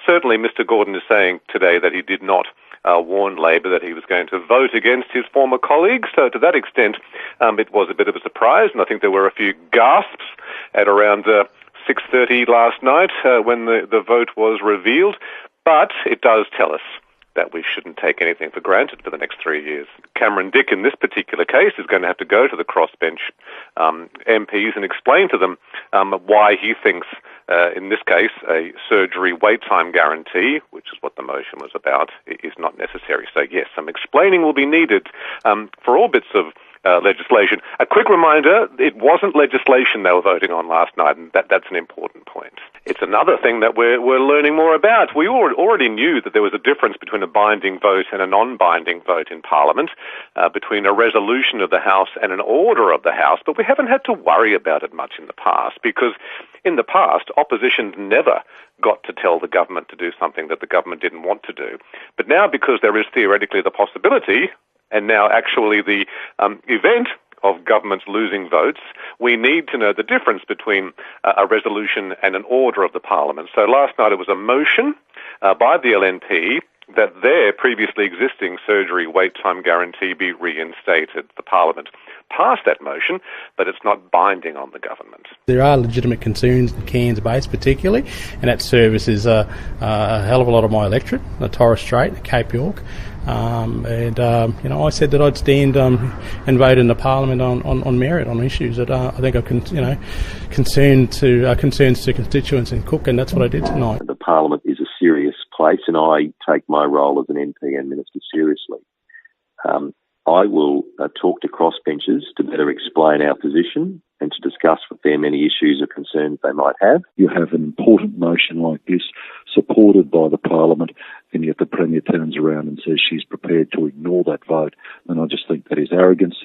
certainly Mr Gordon is saying today that he did not warn Labor that he was going to vote against his former colleagues. So to that extent, it was a bit of a surprise, and I think there were a few gasps at around 6:30 last night when the vote was revealed. But it does tell us that we shouldn't take anything for granted for the next 3 years. Cameron Dick, in this particular case, is going to have to go to the crossbench MPs and explain to them why he thinks, in this case, a surgery wait time guarantee, which is what the motion was about, is not necessary. So yes, some explaining will be needed for all bits of legislation. A quick reminder, it wasn't legislation they were voting on last night, and that's an important point. It's another thing that we're learning more about. We already knew that there was a difference between a binding vote and a non-binding vote in Parliament, between a resolution of the House and an order of the House, but we haven't had to worry about it much in the past, because in the past, opposition never got to tell the government to do something that the government didn't want to do. But now, because there is theoretically the possibility, and now actually the event of governments losing votes, we need to know the difference between a resolution and an order of the Parliament. So last night it was a motion by the LNP that their previously existing surgery wait time guarantee be reinstated. The Parliament passed that motion, but it's not binding on the government. There are legitimate concerns in Cairns Base particularly, and that services a hell of a lot of my electorate, the Torres Strait, the Cape York. I said that I'd stand and vote in the Parliament on merit, on issues that I think are concerns to constituents in Cook, and that's what I did tonight. The Parliament is a serious place, and I take my role as an MP and Minister seriously. I will talk to crossbenchers to better explain our position and to discuss with them any issues or concerns they might have. You have an important motion like this supported by the Parliament, and yet the Premier turns around and says she's prepared to ignore that vote, and I just think that is arrogance.